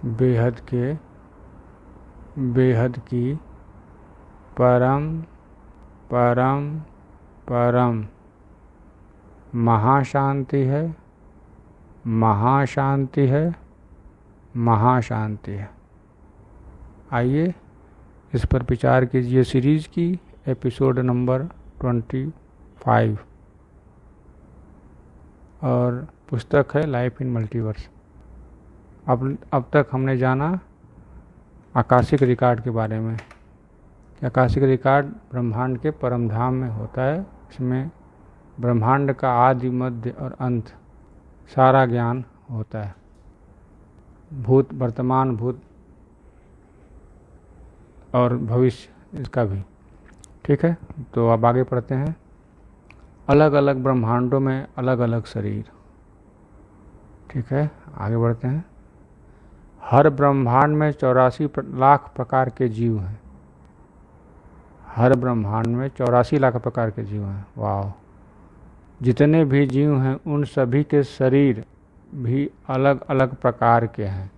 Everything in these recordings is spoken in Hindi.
बेहद की परम परम परम महाशांति है, महाशांति है, महाशांति है। आइए इस पर विचार कीजिए। सीरीज की एपिसोड नंबर 25 और पुस्तक है लाइफ इन मल्टीवर्स। अब तक हमने जाना आकाशिक रिकॉर्ड के बारे में कि आकाशिक रिकॉर्ड ब्रह्मांड के परमधाम में होता है। इसमें ब्रह्मांड का आदि मध्य और अंत सारा ज्ञान होता है, भूत वर्तमान भूत और भविष्य इसका भी। ठीक है, तो अब आगे पढ़ते हैं। अलग अलग ब्रह्मांडों में अलग अलग शरीर। ठीक है, आगे बढ़ते हैं। हर ब्रह्मांड में 84 लाख प्रकार के जीव हैं। हर ब्रह्मांड में 84 लाख प्रकार के जीव हैं। वाह! जितने भी जीव हैं उन सभी के शरीर भी अलग अलग प्रकार के हैं।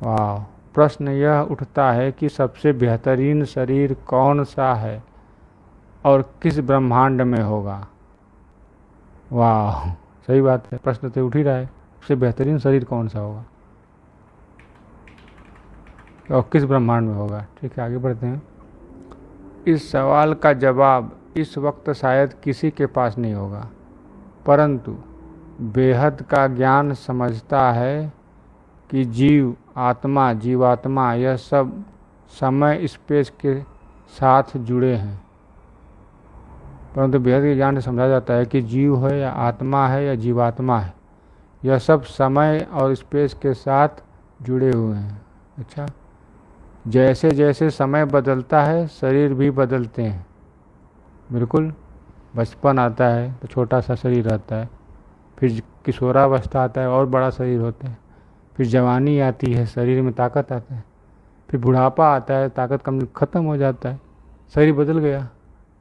वाह! प्रश्न यह उठता है कि सबसे बेहतरीन शरीर कौन सा है और किस ब्रह्मांड में होगा। वाह! सही बात है, प्रश्न तो उठ ही रहा है, सबसे बेहतरीन शरीर कौन सा होगा और किस ब्रह्मांड में होगा। ठीक है, आगे बढ़ते हैं। इस सवाल का जवाब इस वक्त शायद किसी के पास नहीं होगा, परंतु बेहद का ज्ञान समझता है कि जीव, आत्मा, जीवात्मा यह सब समय स्पेस के साथ जुड़े हैं। परंतु बेहद के ज्ञान से समझा जाता है कि जीव है या आत्मा है या जीवात्मा है, यह सब समय और स्पेस के साथ जुड़े हुए हैं। अच्छा, जैसे जैसे समय बदलता है शरीर भी बदलते हैं। बिल्कुल, बचपन आता है तो छोटा सा शरीर रहता है, फिर किशोरावस्था आता है और बड़ा शरीर होता है, फिर जवानी आती है शरीर में ताकत आता है, फिर बुढ़ापा आता है ताकत कम खत्म हो जाता है, शरीर बदल गया,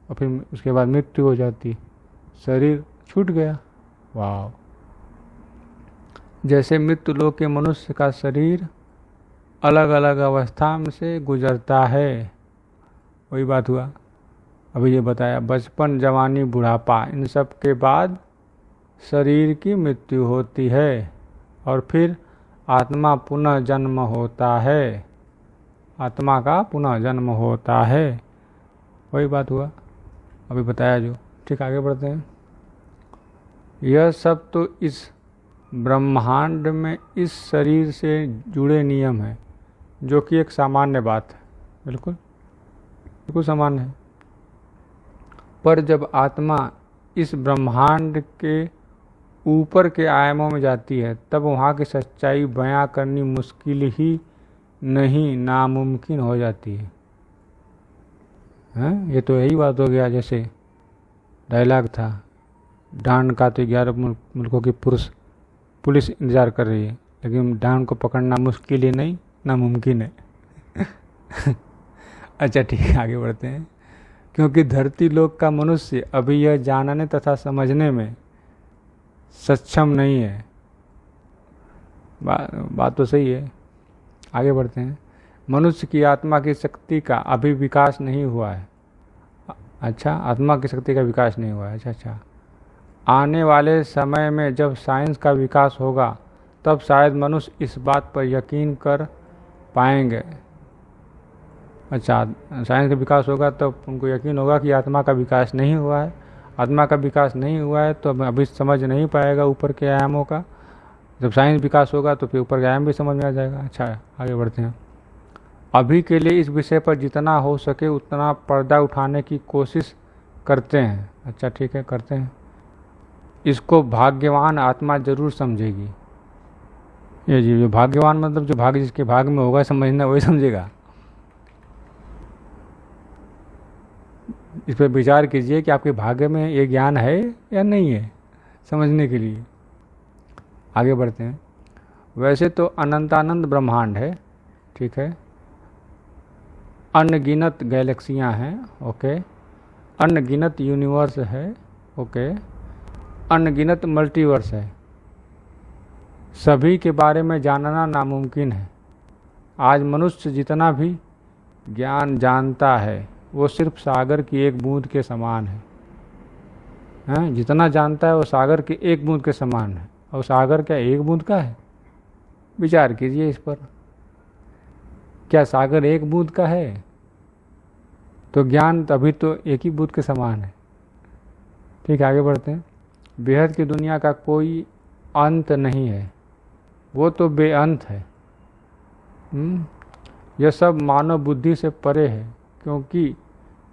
और फिर उसके बाद मृत्यु हो जाती है, शरीर छूट गया। वाह! जैसे मृत्यु लोक के मनुष्य का शरीर अलग अलग अवस्था में से गुजरता है, वही बात हुआ अभी ये बताया। बचपन, जवानी, बुढ़ापा, इन सब के बाद शरीर की मृत्यु होती है और फिर आत्मा पुनः जन्म होता है। आत्मा का पुनः जन्म होता है, वही बात हुआ अभी बताया जो। ठीक, आगे बढ़ते हैं। यह सब तो इस ब्रह्मांड में इस शरीर से जुड़े नियम है, जो कि एक सामान्य बात है। बिल्कुल बिल्कुल सामान्य है। पर जब आत्मा इस ब्रह्मांड के ऊपर के आयामों में जाती है तब वहाँ की सच्चाई बयां करनी मुश्किल ही नहीं, नामुमकिन हो जाती है। हैं? ये तो यही बात हो गया, जैसे डायलॉग था, डांड का तो 11 मुल्कों की पुलिस इंतजार कर रही है, लेकिन डांड को पकड़ना मुश्किल ही नहीं, नामुमकिन है। अच्छा ठीक है, आगे बढ़ते हैं। क्योंकि धरती लोक का मनुष्य अभी यह जानने तथा समझने में सक्षम नहीं है। बात तो सही है, आगे बढ़ते हैं। मनुष्य की आत्मा की शक्ति का अभी विकास नहीं हुआ है। अच्छा, आत्मा की शक्ति का विकास नहीं हुआ है। अच्छा, आने वाले समय में जब साइंस का विकास होगा तब शायद मनुष्य इस बात पर यकीन कर पाएंगे। अच्छा, साइंस का विकास होगा तो उनको यकीन होगा कि आत्मा का विकास नहीं हुआ है। आत्मा का विकास नहीं हुआ है तो अभी समझ नहीं पाएगा ऊपर के आयामों का। जब साइंस विकास होगा तो फिर ऊपर के आयाम भी समझ में आ जाएगा। अच्छा, आगे बढ़ते हैं। अभी के लिए इस विषय पर जितना हो सके उतना पर्दा उठाने की कोशिश करते हैं। अच्छा ठीक है, करते हैं। इसको भाग्यवान आत्मा जरूर समझेगी। ये जी, जो भाग्यवान मतलब जो भाग्य जिसके भाग में होगा समझना, वही समझेगा। इस पर विचार कीजिए कि आपके भाग्य में ये ज्ञान है या नहीं है समझने के लिए। आगे बढ़ते हैं। वैसे तो अनंतानंद ब्रह्मांड है, ठीक है, अनगिनत गैलेक्सियां हैं, ओके, अनगिनत यूनिवर्स है, ओके, अनगिनत मल्टीवर्स है। सभी के बारे में जानना नामुमकिन है। आज मनुष्य जितना भी ज्ञान जानता है वो सिर्फ सागर की एक बूंद के समान है। जितना जानता है वो सागर की एक बूंद के समान है। और सागर क्या एक बूंद का है? विचार कीजिए इस पर। क्या सागर एक बूंद का है? तो ज्ञान तभी तो एक ही बूंद के समान है। ठीक, आगे बढ़ते हैं। बेहद की दुनिया का कोई अंत नहीं है, वो तो बेअंत है। यह सब मानव बुद्धि से परे है, क्योंकि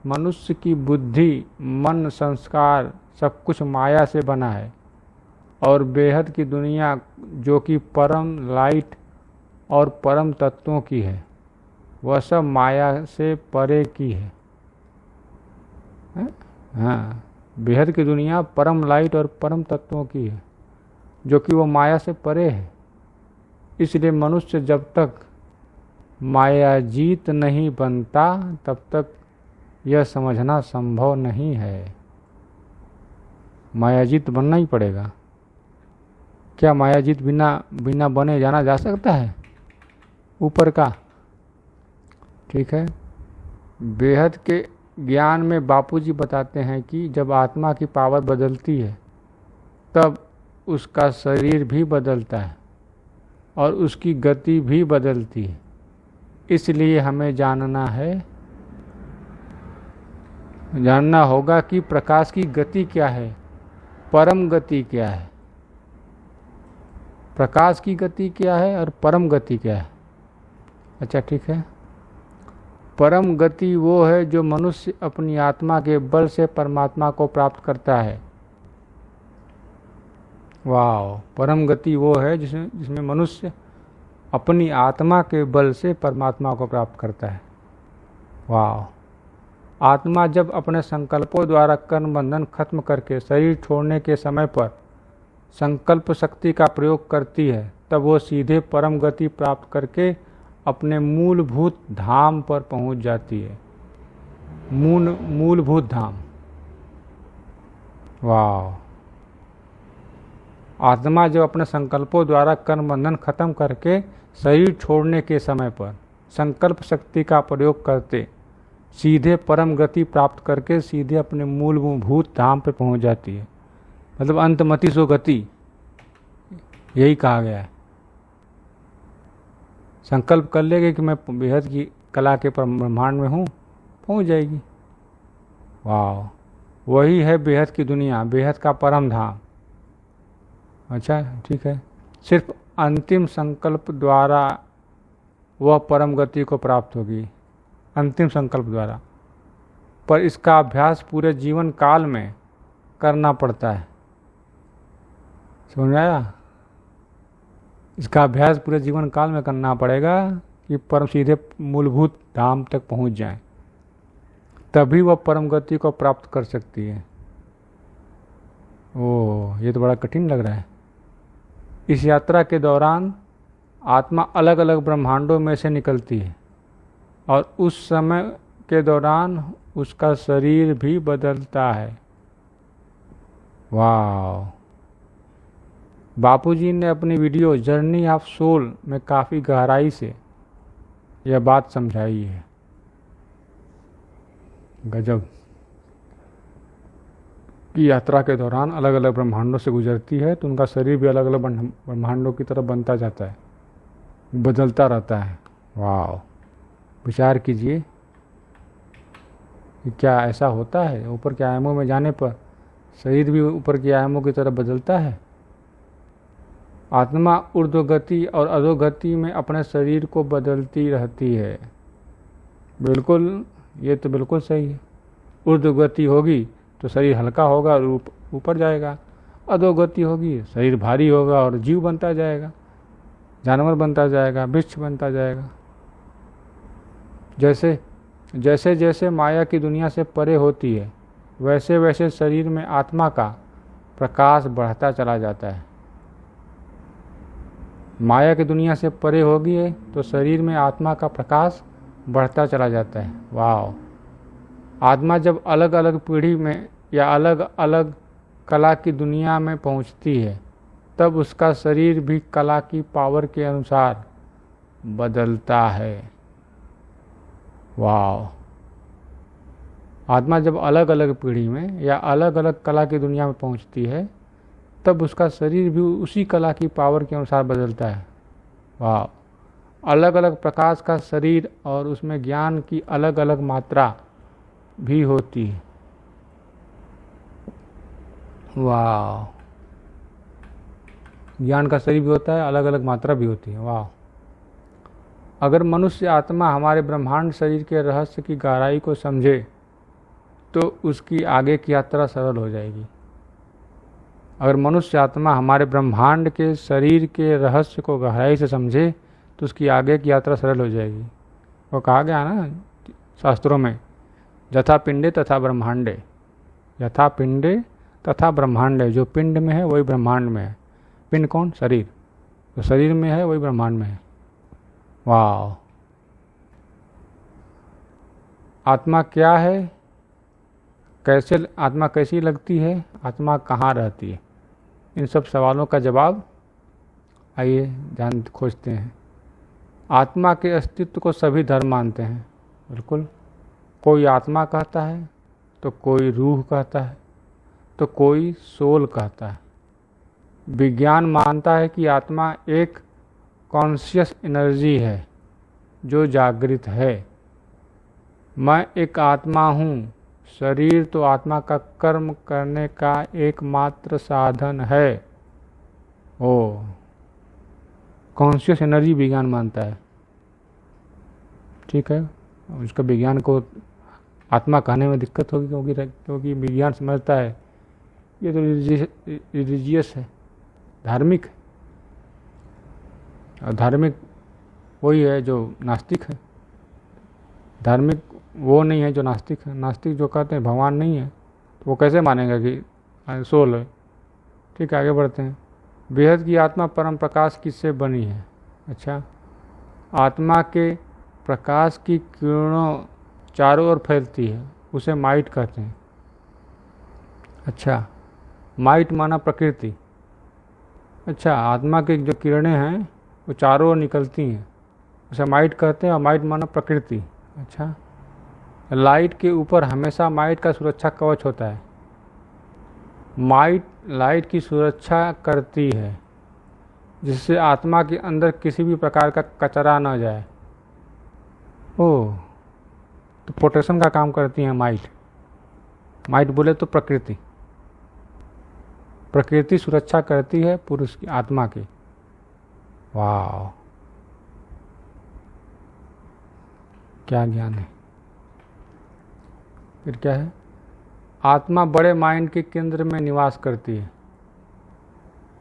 मनुष्य की बुद्धि, मन, संस्कार सब कुछ माया से बना है। और बेहद की दुनिया जो कि परम लाइट और परम तत्वों की है, वह सब माया से परे की है। हाँ, बेहद की दुनिया परम लाइट और परम तत्वों की है, जो कि वो माया से परे है। इसलिए मनुष्य जब तक मायाजीत नहीं बनता तब तक यह समझना संभव नहीं है। मायाजीत बनना ही पड़ेगा। क्या मायाजीत बिना बने जाना जा सकता है ऊपर का? ठीक है। बेहद के ज्ञान में बापूजी बताते हैं कि जब आत्मा की पावर बदलती है तब उसका शरीर भी बदलता है और उसकी गति भी बदलती है। इसलिए हमें जानना होगा कि प्रकाश की गति क्या है, परम गति क्या है। प्रकाश की गति क्या है और परम गति क्या है? अच्छा, ठीक है। परम गति वो है जो मनुष्य अपनी आत्मा के बल से परमात्मा को प्राप्त करता है। वाह, परम गति वो है जिसमें मनुष्य अपनी आत्मा के बल से परमात्मा को प्राप्त करता है। वाह। आत्मा जब अपने संकल्पों द्वारा कर्म बंधन खत्म करके शरीर छोड़ने के समय पर संकल्प शक्ति का प्रयोग करती है, तब वो सीधे परम गति प्राप्त करके अपने मूलभूत धाम पर पहुंच जाती है। मूलभूत धाम। वाह। आत्मा जब अपने संकल्पों द्वारा कर्म बंधन खत्म करके शरीर छोड़ने के समय पर संकल्प शक्ति का प्रयोग करते सीधे परम गति प्राप्त करके सीधे अपने मूलभूत धाम पर पहुंच जाती है। मतलब अंतमति सो गति, यही कहा गया है। संकल्प कर लेंगे कि मैं बेहद की कला के ब्रह्मांड में हूँ, पहुँच जाएगी। वाह, वही है बेहद की दुनिया, बेहद का परम धाम। अच्छा, ठीक है। सिर्फ अंतिम संकल्प द्वारा वह परम गति को प्राप्त होगी, अंतिम संकल्प द्वारा। पर इसका अभ्यास पूरे जीवन काल में करना पड़ता है। समझ में आया? इसका अभ्यास पूरे जीवन काल में करना पड़ेगा कि परम सीधे मूलभूत धाम तक पहुंच जाएं, तभी वह परम गति को प्राप्त कर सकती है। ओह, ये तो बड़ा कठिन लग रहा है। इस यात्रा के दौरान आत्मा अलग अलग ब्रह्मांडों में से निकलती है और उस समय के दौरान उसका शरीर भी बदलता है। वाह। बापूजी ने अपनी वीडियो जर्नी ऑफ सोल में काफ़ी गहराई से यह बात समझाई है। गजब। की यात्रा के दौरान अलग अलग ब्रह्मांडों से गुजरती है तो उनका शरीर भी अलग अलग ब्रह्मांडों की तरफ बनता जाता है, बदलता रहता है। वाह। विचार कीजिए कि क्या ऐसा होता है? ऊपर के आयामों में जाने पर शरीर भी ऊपर के आयामों की तरफ बदलता है। आत्मा ऊर्ध्वगति और अधोगति में अपने शरीर को बदलती रहती है। बिल्कुल, ये तो बिल्कुल सही है। ऊर्ध्वगति होगी तो शरीर हल्का होगा और ऊपर जाएगा, अधोगति होगी शरीर भारी होगा और जीव बनता जाएगा, जानवर बनता जाएगा, वृक्ष बनता जाएगा। जैसे जैसे माया की दुनिया से परे होती है वैसे वैसे शरीर में आत्मा का प्रकाश बढ़ता चला जाता है। माया की दुनिया से परे होगी है तो शरीर में आत्मा का प्रकाश बढ़ता चला जाता है। वाह। आत्मा जब अलग अलग पीढ़ी में या अलग अलग कला की दुनिया में पहुंचती है तब उसका शरीर भी कला की पावर के अनुसार बदलता है। वाह! आत्मा जब अलग अलग पीढ़ी में या अलग अलग कला की दुनिया में पहुंचती है तब उसका शरीर भी उसी कला की पावर के अनुसार बदलता है। वाह! अलग अलग प्रकाश का शरीर और उसमें ज्ञान की अलग अलग मात्रा भी होती है। वाह! ज्ञान का शरीर भी होता है, अलग अलग मात्रा भी होती है। वाह! अगर मनुष्य आत्मा हमारे ब्रह्मांड शरीर के रहस्य की गहराई को समझे तो उसकी आगे की यात्रा सरल हो जाएगी। अगर मनुष्य आत्मा हमारे ब्रह्मांड के शरीर के रहस्य को गहराई से समझे तो उसकी आगे की यात्रा सरल हो जाएगी। वो कहा गया ना शास्त्रों में, यथा पिंडे तथा ब्रह्मांडे, यथा पिंडे तथा ब्रह्मांडे। जो पिंड में है वही ब्रह्मांड में है। पिंड कौन? शरीर। जो शरीर में है वही ब्रह्मांड में है। वाह! आत्मा क्या है? कैसे आत्मा कैसी लगती है? आत्मा कहाँ रहती है? इन सब सवालों का जवाब आइए खोजते हैं। आत्मा के अस्तित्व को सभी धर्म मानते हैं। बिल्कुल। कोई आत्मा कहता है तो कोई रूह कहता है तो कोई सोल कहता है। विज्ञान मानता है कि आत्मा एक कॉन्शियस एनर्जी है जो जागृत है। मैं एक आत्मा हूँ। शरीर तो आत्मा का कर्म करने का एकमात्र साधन है। ओ, कॉन्शियस एनर्जी विज्ञान मानता है। ठीक है, उसका विज्ञान को आत्मा कहने में दिक्कत होगी क्योंकि विज्ञान समझता है ये तो रिलीजियस है, धार्मिक है। और धार्मिक वही है जो नास्तिक है। धार्मिक वो नहीं है जो नास्तिक है। नास्तिक जो कहते हैं भगवान नहीं है तो वो कैसे मानेगा कि सोल है। ठीक है, आगे बढ़ते हैं। बेहद की आत्मा परम प्रकाश किससे बनी है? अच्छा, आत्मा के प्रकाश की किरणों चारों ओर फैलती है, उसे माइट कहते हैं। अच्छा, माइट माना प्रकृति। अच्छा, आत्मा की जो किरणें हैं वो चारों ओर निकलती हैं, उसे माइट कहते हैं। और माइट माना प्रकृति। अच्छा, लाइट के ऊपर हमेशा माइट का सुरक्षा कवच होता है। माइट लाइट की सुरक्षा करती है जिससे आत्मा के अंदर किसी भी प्रकार का कचरा न जाए। ओह, तो प्रोटेक्शन का काम करती है माइट। माइट बोले तो प्रकृति। प्रकृति सुरक्षा करती है पुरुष की, आत्मा की। वाह, क्या ज्ञान है। फिर क्या है? आत्मा बड़े माइंड के केंद्र में निवास करती है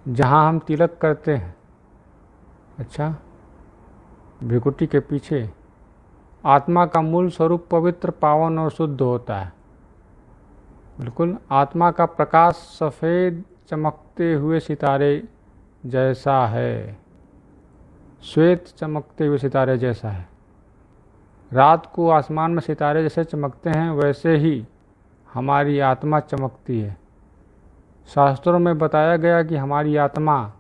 जहां हम तिलक करते हैं। अच्छा, भृकुटी के पीछे आत्मा का मूल स्वरूप पवित्र, पावन और शुद्ध होता है। बिल्कुल। आत्मा का प्रकाश सफ़ेद चमकते हुए सितारे जैसा है, श्वेत चमकते हुए सितारे जैसा है। रात को आसमान में सितारे जैसे चमकते हैं वैसे ही हमारी आत्मा चमकती है। शास्त्रों में बताया गया कि हमारी आत्मा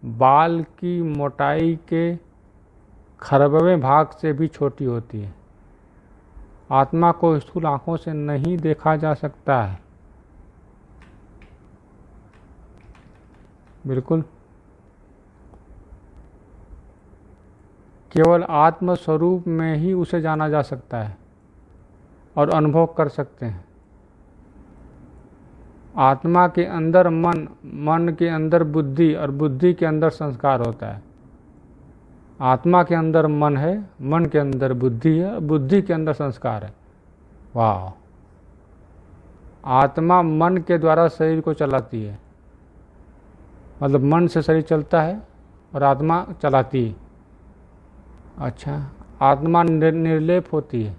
बाल की मोटाई के खरबवें भाग से भी छोटी होती है। आत्मा को स्थूल आंखों से नहीं देखा जा सकता है। बिल्कुल। केवल आत्म स्वरूप में ही उसे जाना जा सकता है और अनुभव कर सकते हैं। आत्मा के अंदर मन, मन के अंदर बुद्धि और बुद्धि के अंदर संस्कार होता है। आत्मा के अंदर मन है, मन के अंदर बुद्धि है, बुद्धि के अंदर संस्कार है। वाह! आत्मा मन के द्वारा शरीर को चलाती है। मतलब मन से शरीर चलता है और आत्मा चलाती है। अच्छा, आत्मा निर्लेप होती है।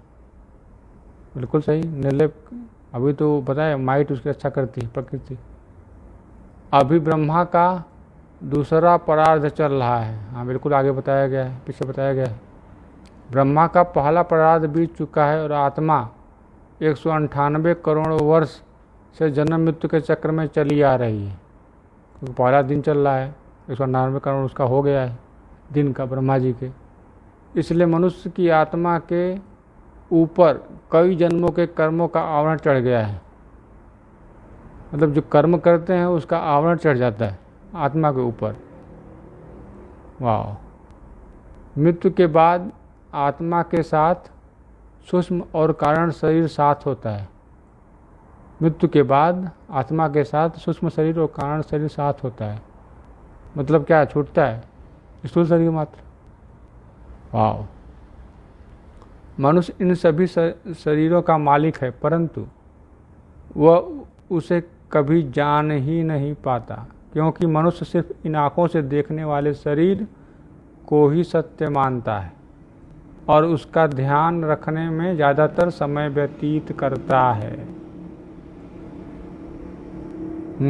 बिल्कुल सही, निर्लेप। अभी तो बताया माइट उसकी रक्षा करती है प्रकृति। अभी ब्रह्मा का दूसरा परार्ध चल रहा है। हाँ बिल्कुल, आगे बताया गया है, पीछे बताया गया है। ब्रह्मा का पहला परार्ध बीत चुका है और आत्मा 198 करोड़ वर्ष से जन्म मृत्यु के चक्र में चली आ रही है। क्योंकि पहला दिन चल रहा है, 199 करोड़ उसका हो गया है दिन का ब्रह्मा जी के। इसलिए मनुष्य की आत्मा के ऊपर कई जन्मों के कर्मों का आवरण चढ़ गया है। मतलब जो कर्म करते हैं उसका आवरण चढ़ जाता है आत्मा के ऊपर। वाह। मृत्यु के बाद आत्मा के साथ सूक्ष्म और कारण शरीर साथ होता है। मृत्यु के बाद आत्मा के साथ सूक्ष्म शरीर और कारण शरीर साथ होता है। मतलब क्या छूटता है? स्थूल शरीर मात्र। वाह। मनुष्य इन सभी शरीरों का मालिक है, परंतु वह उसे कभी जान ही नहीं पाता, क्योंकि मनुष्य सिर्फ इन आँखों से देखने वाले शरीर को ही सत्य मानता है और उसका ध्यान रखने में ज़्यादातर समय व्यतीत करता है।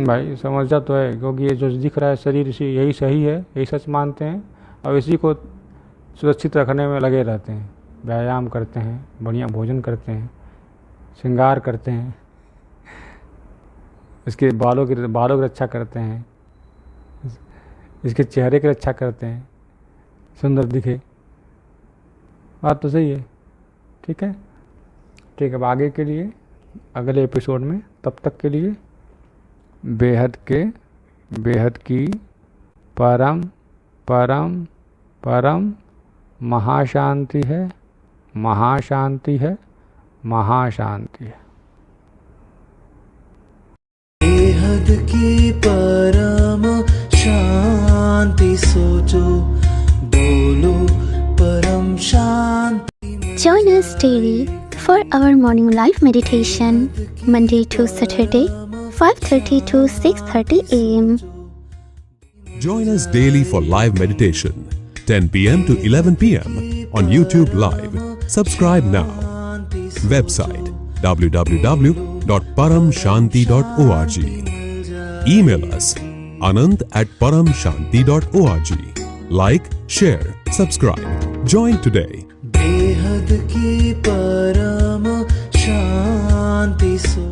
भाई समझता तो है, क्योंकि ये जो दिख रहा है शरीर इसी यही सही है, यही सच मानते हैं और इसी को सुरक्षित रखने में लगे रहते हैं। व्यायाम करते हैं, बढ़िया भोजन करते हैं, श्रृंगार करते हैं, इसके बालों की रक्षा करते हैं, इसके चेहरे की रक्षा करते हैं, सुंदर दिखे। बात तो सही है। ठीक है, ठीक है। अब आगे के लिए अगले एपिसोड में, तब तक के लिए बेहद की परम परम परम महाशांति है, महाशांति है, महाशांति है। बेहद की परम शांति सोचो, बोलो परम शांति। Join us daily for our morning live meditation, Monday to Saturday, 5:30 to 6:30 a.m. Join us daily for live meditation, 10 p.m. to 11 p.m. on YouTube Live. Subscribe now. Website www.paramshanti.org. Email us anant@paramshanti.org. Like, share, subscribe. Join today. बेहद की परम शांति सो